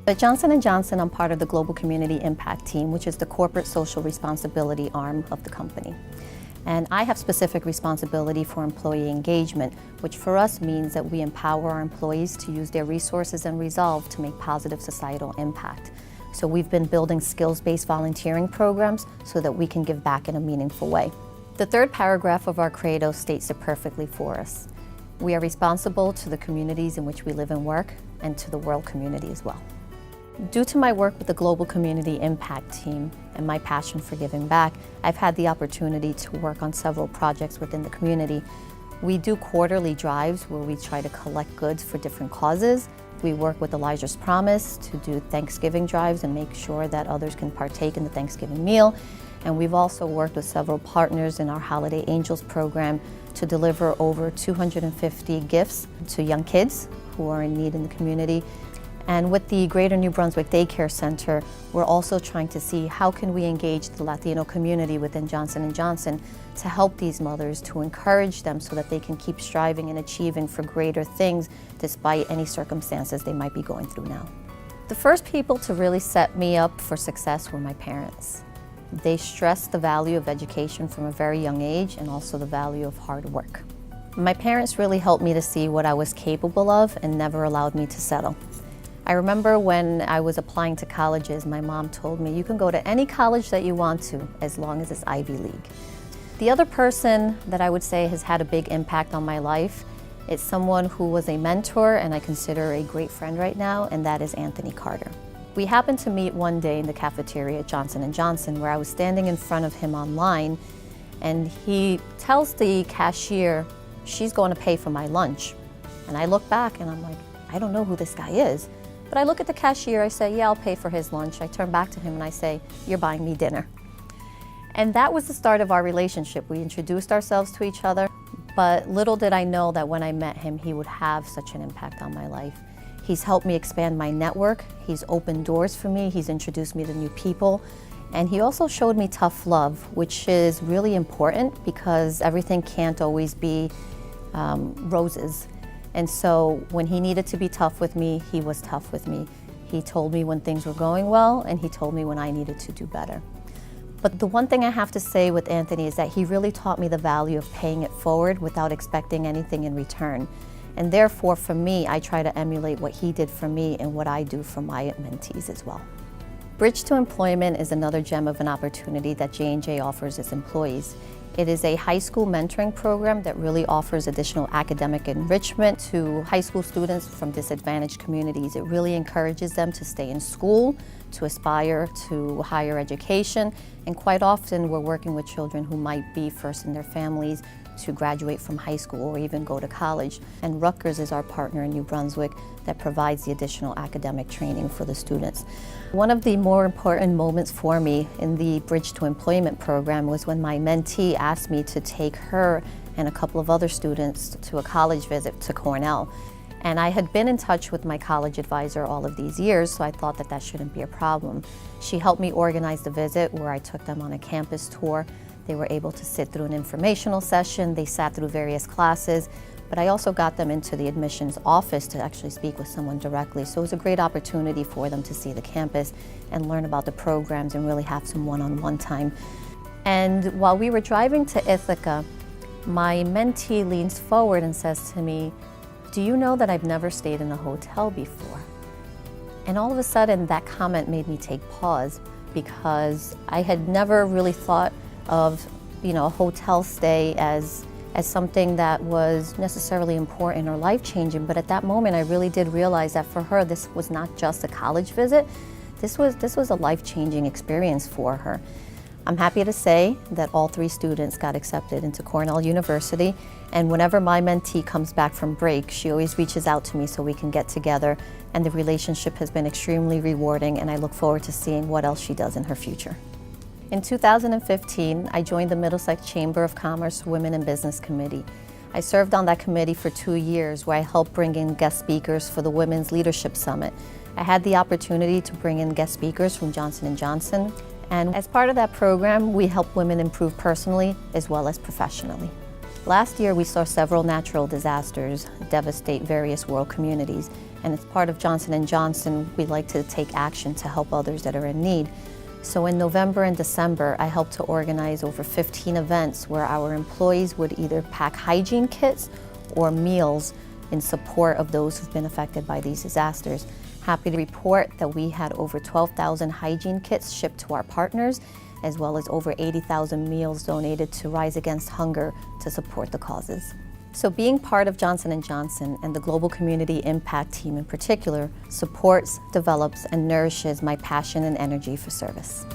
At Johnson & Johnson, I'm part of the Global Community Impact Team, which is the corporate social responsibility arm of the company. And I have specific responsibility for employee engagement, which for us means that we empower our employees to use their resources and resolve to make positive societal impact. So we've been building skills-based volunteering programs so that we can give back in a meaningful way. The third paragraph of our credo states it perfectly for us. We are responsible to the communities in which we live and work, and to the world community as well. Due to my work with the Global Community Impact Team and my passion for giving back, I've had the opportunity to work on several projects within the community. We do quarterly drives where we try to collect goods for different causes. We work with Elijah's Promise to do Thanksgiving drives and make sure that others can partake in the Thanksgiving meal. And we've also worked with several partners in our Holiday Angels program to deliver over 250 gifts to young kids who are in need in the community. And with the Greater New Brunswick Daycare Center, we're also trying to see how can we engage the Latino community within Johnson & Johnson to help these mothers, to encourage them so that they can keep striving and achieving for greater things despite any circumstances they might be going through now. The first people to really set me up for success were my parents. They stressed the value of education from a very young age and also the value of hard work. My parents really helped me to see what I was capable of and never allowed me to settle. I remember when I was applying to colleges, my mom told me, you can go to any college that you want to, as long as it's Ivy League. The other person that I would say has had a big impact on my life is someone who was a mentor and I consider a great friend right now, and that is Anthony Carter. We happened to meet one day in the cafeteria at Johnson & Johnson where I was standing in front of him online, and he tells the cashier, she's going to pay for my lunch. And I look back and I'm like, I don't know who this guy is. But I look at the cashier, I say, yeah, I'll pay for his lunch. I turn back to him and I say, you're buying me dinner. And that was the start of our relationship. We introduced ourselves to each other, but little did I know that when I met him, he would have such an impact on my life. He's helped me expand my network. He's opened doors for me. He's introduced me to new people. And he also showed me tough love, which is really important because everything can't always be roses. And so when he needed to be tough with me, he was tough with me. He told me when things were going well, and he told me when I needed to do better. But the one thing I have to say with Anthony is that he really taught me the value of paying it forward without expecting anything in return. And therefore, for me, I try to emulate what he did for me and what I do for my mentees as well. Bridge to Employment is another gem of an opportunity that J&J offers its employees. It is a high school mentoring program that really offers additional academic enrichment to high school students from disadvantaged communities. It really encourages them to stay in school, to aspire to higher education, and quite often we're working with children who might be first in their families to graduate from high school or even go to college. And Rutgers is our partner in New Brunswick that provides the additional academic training for the students. One of the more important moments for me in the Bridge to Employment program was when my mentee asked me to take her and a couple of other students to a college visit to Cornell. And I had been in touch with my college advisor all of these years, so I thought that that shouldn't be a problem. She helped me organize the visit where I took them on a campus tour. They were able to sit through an informational session, they sat through various classes, but I also got them into the admissions office to actually speak with someone directly. So it was a great opportunity for them to see the campus and learn about the programs and really have some one-on-one time. And while we were driving to Ithaca, my mentee leans forward and says to me, do you know that I've never stayed in a hotel before? And all of a sudden that comment made me take pause because I had never really thought of a hotel stay as something that was necessarily important or life-changing, but at that moment I really did realize that for her this was not just a college visit, this was a life-changing experience for her. I'm happy to say that all 3 students got accepted into Cornell University, and whenever my mentee comes back from break, she always reaches out to me so we can get together, and the relationship has been extremely rewarding, and I look forward to seeing what else she does in her future. In 2015, I joined the Middlesex Chamber of Commerce Women in Business Committee. I served on that committee for 2 years where I helped bring in guest speakers for the Women's Leadership Summit. I had the opportunity to bring in guest speakers from Johnson & Johnson, and as part of that program, we help women improve personally as well as professionally. Last year, we saw several natural disasters devastate various world communities, And as part of Johnson & Johnson, we like to take action to help others that are in need. So in November and December, I helped to organize over 15 events where our employees would either pack hygiene kits or meals in support of those who've been affected by these disasters. Happy to report that we had over 12,000 hygiene kits shipped to our partners, as well as over 80,000 meals donated to Rise Against Hunger to support the causes. So being part of Johnson & Johnson and the Global Community Impact Team in particular supports, develops, and nourishes my passion and energy for service.